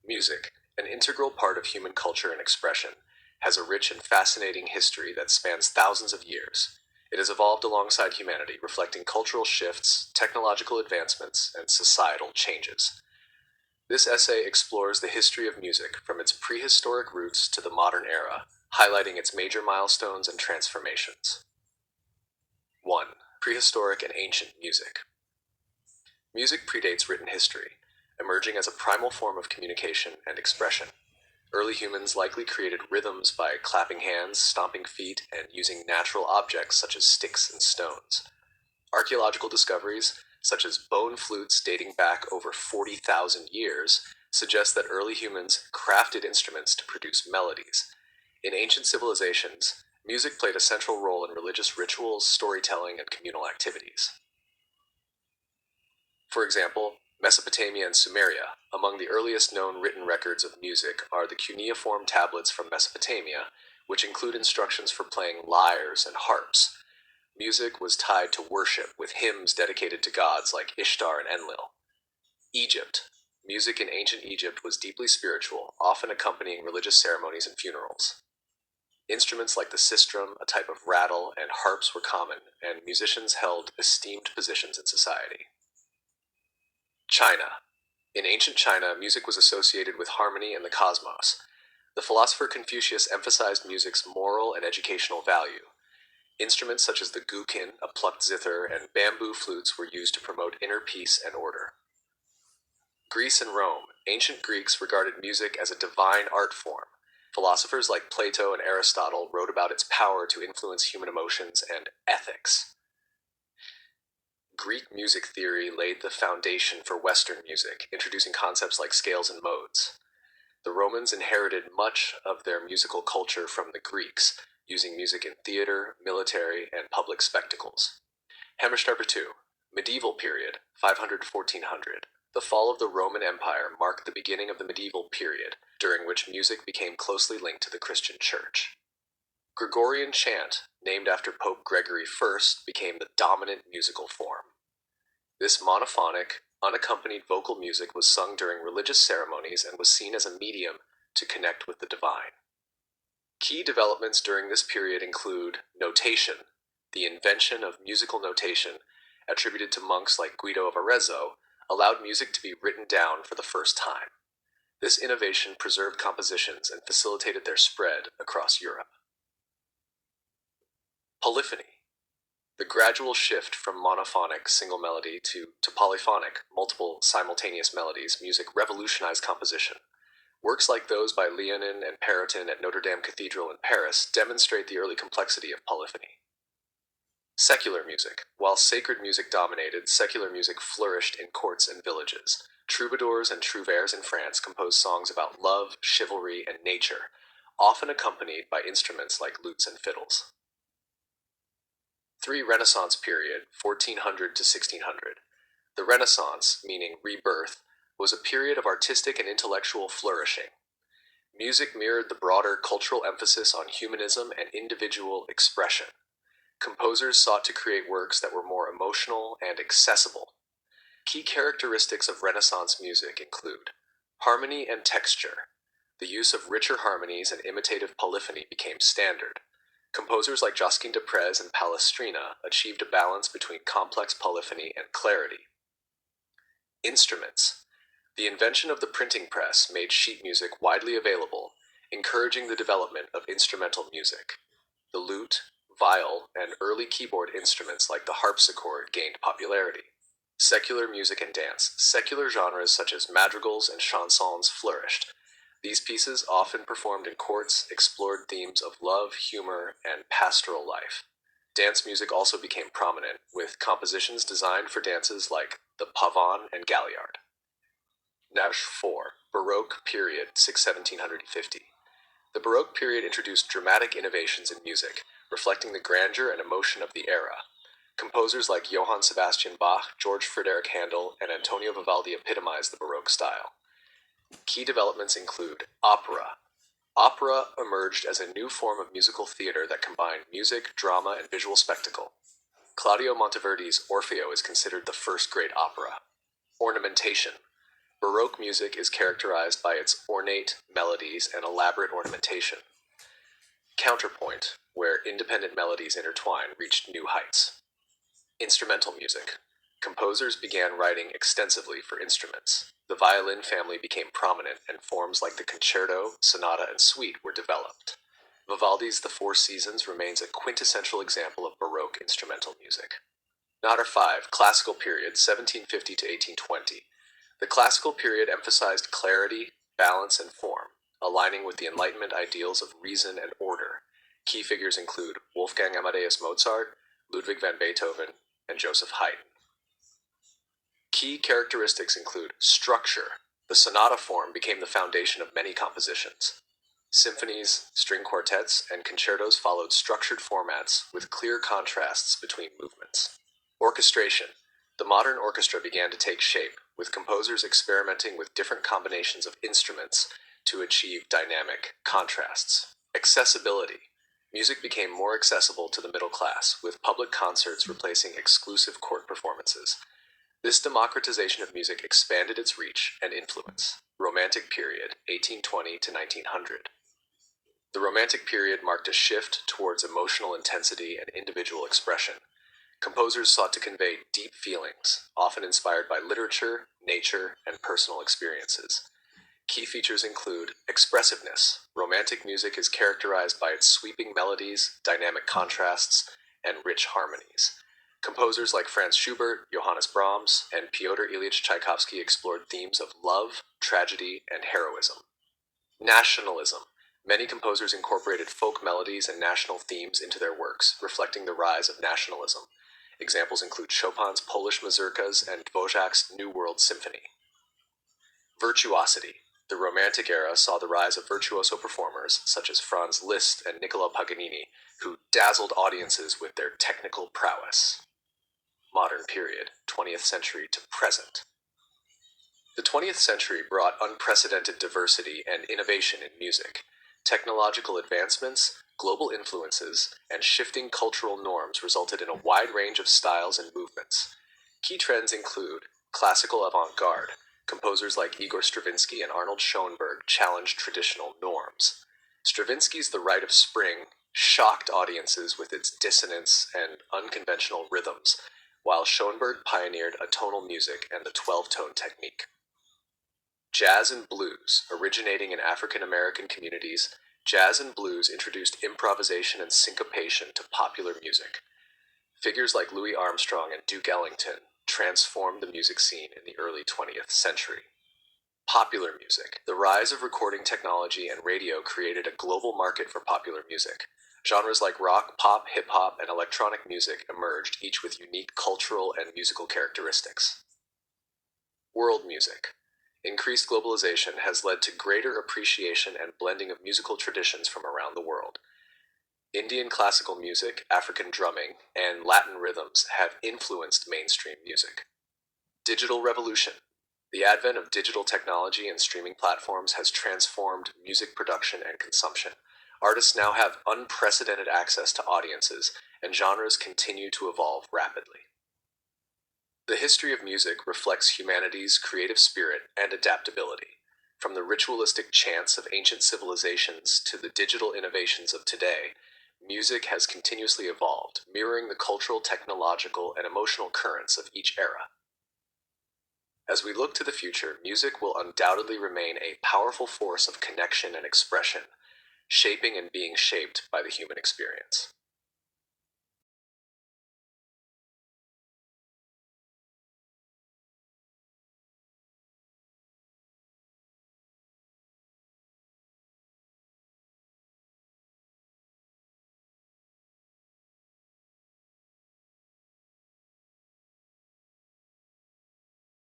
Music, an integral part of human culture and expression, has a rich and fascinating history that spans thousands of years. It has evolved alongside humanity, reflecting cultural shifts, technological advancements, and societal changes. This essay explores the history of music from its prehistoric roots to the modern era, highlighting its major milestones and transformations. 1. Prehistoric and ancient music. Music predates written history, emerging as a primal form of communication and expression. Early humans likely created rhythms by clapping hands, stomping feet, and using natural objects such as sticks and stones. Archaeological discoveries, such as bone flutes dating back over 40,000 years, suggest that early humans crafted instruments to produce melodies. In ancient civilizations, music played a central role in religious rituals, storytelling, and communal activities. For example, Mesopotamia and Sumeria, among the earliest known written records of music, are the cuneiform tablets from Mesopotamia, which include instructions for playing lyres and harps. Music was tied to worship, with hymns dedicated to gods like Ishtar and Enlil. Egypt. Music in ancient Egypt was deeply spiritual, often accompanying religious ceremonies and funerals. Instruments like the sistrum, a type of rattle, and harps were common, and musicians held esteemed positions in society. China. In ancient China, music was associated with harmony and the cosmos. The philosopher Confucius emphasized music's moral and educational value. Instruments such as the guqin, a plucked zither, and bamboo flutes were used to promote inner peace and order. Greece and Rome. Ancient Greeks regarded music as a divine art form. Philosophers like Plato and Aristotle wrote about its power to influence human emotions and ethics. Greek music theory laid the foundation for Western music, introducing concepts like scales and modes. The Romans inherited much of their musical culture from the Greeks, using music in theater, military, and public spectacles. Hemmerstarper II, Medieval period, 500–1400. The fall of the Roman Empire marked the beginning of the medieval period, during which music became closely linked to the Christian Church. Gregorian chant, named after Pope Gregory I, became the dominant musical form. This monophonic, unaccompanied vocal music was sung during religious ceremonies and was seen as a medium to connect with the divine. Key developments during this period include notation, the invention of musical notation, attributed to monks like Guido of Arezzo, allowed music to be written down for the first time. This innovation preserved compositions and facilitated their spread across Europe. Polyphony. The gradual shift from monophonic single melody to polyphonic multiple simultaneous melodies music revolutionized composition. Works like those by Leonin and Perotin at Notre Dame Cathedral in Paris demonstrate the early complexity of polyphony. Secular music. While sacred music dominated, secular music flourished in courts and villages. Troubadours and trouvères in France composed songs about love, chivalry, and nature, often accompanied by instruments like lutes and fiddles. 3. Renaissance period, 1400 to 1600. The Renaissance, meaning rebirth, was a period of artistic and intellectual flourishing. Music mirrored the broader cultural emphasis on humanism and individual expression. Composers sought to create works that were more emotional and accessible. Key characteristics of Renaissance music include harmony and texture. The use of richer harmonies and imitative polyphony became standard. Composers like Josquin des Prez and Palestrina achieved a balance between complex polyphony and clarity. Instruments. The invention of the printing press made sheet music widely available, encouraging the development of instrumental music. The lute, viol, and early keyboard instruments like the harpsichord gained popularity. Secular music and dance. Secular genres such as madrigals and chansons flourished. These pieces, often performed in courts, explored themes of love, humor, and pastoral life. Dance music also became prominent, with compositions designed for dances like the pavane and galliard. 4. Baroque period, 1750. The Baroque period introduced dramatic innovations in music, reflecting the grandeur and emotion of the era. Composers like Johann Sebastian Bach, George Frideric Handel, and Antonio Vivaldi epitomized the Baroque style. Key developments include opera. Opera emerged as a new form of musical theater that combined music, drama, and visual spectacle. Claudio Monteverdi's Orfeo is considered the first great opera. Ornamentation. Baroque music is characterized by its ornate melodies and elaborate ornamentation. Counterpoint, where independent melodies intertwine, reached new heights. Instrumental music. Composers began writing extensively for instruments. The violin family became prominent, and forms like the concerto, sonata, and suite were developed. Vivaldi's The Four Seasons remains a quintessential example of Baroque instrumental music. Notter 5. Classical period, 1750 to 1820. The classical period emphasized clarity, balance, and form, aligning with the Enlightenment ideals of reason and order. Key figures include Wolfgang Amadeus Mozart, Ludwig van Beethoven, and Joseph Haydn. Key characteristics include structure. The sonata form became the foundation of many compositions. Symphonies, string quartets, and concertos followed structured formats with clear contrasts between movements. Orchestration. The modern orchestra began to take shape, with composers experimenting with different combinations of instruments to achieve dynamic contrasts. Accessibility. Music became more accessible to the middle class, with public concerts replacing exclusive court performances. This democratization of music expanded its reach and influence. Romantic period, 1820 to 1900. The Romantic period marked a shift towards emotional intensity and individual expression. Composers sought to convey deep feelings, often inspired by literature, nature, and personal experiences. Key features include expressiveness. Romantic music is characterized by its sweeping melodies, dynamic contrasts, and rich harmonies. Composers like Franz Schubert, Johannes Brahms, and Pyotr Ilyich Tchaikovsky explored themes of love, tragedy, and heroism. Nationalism. Many composers incorporated folk melodies and national themes into their works, reflecting the rise of nationalism. Examples include Chopin's Polish mazurkas and Dvořák's New World Symphony. Virtuosity. The Romantic era saw the rise of virtuoso performers such as Franz Liszt and Niccolò Paganini, who dazzled audiences with their technical prowess. Modern period, 20th century to present. The 20th century brought unprecedented diversity and innovation in music. Technological advancements, global influences, and shifting cultural norms resulted in a wide range of styles and movements. Key trends include classical avant-garde. Composers like Igor Stravinsky and Arnold Schoenberg challenged traditional norms. Stravinsky's The Rite of Spring shocked audiences with its dissonance and unconventional rhythms, while Schoenberg pioneered atonal music and the 12-tone technique. Jazz and blues. Originating in African American communities, jazz and blues introduced improvisation and syncopation to popular music. Figures like Louis Armstrong and Duke Ellington transformed the music scene in the early 20th century. Popular music. The rise of recording technology and radio created a global market for popular music. Genres like rock, pop, hip-hop, and electronic music emerged, each with unique cultural and musical characteristics. World music. Increased globalization has led to greater appreciation and blending of musical traditions from around the world. Indian classical music, African drumming, and Latin rhythms have influenced mainstream music. Digital revolution. The advent of digital technology and streaming platforms has transformed music production and consumption. Artists now have unprecedented access to audiences, and genres continue to evolve rapidly. The history of music reflects humanity's creative spirit and adaptability. From the ritualistic chants of ancient civilizations to the digital innovations of today, music has continuously evolved, mirroring the cultural, technological, and emotional currents of each era. As we look to the future, music will undoubtedly remain a powerful force of connection and expression, shaping and being shaped by the human experience.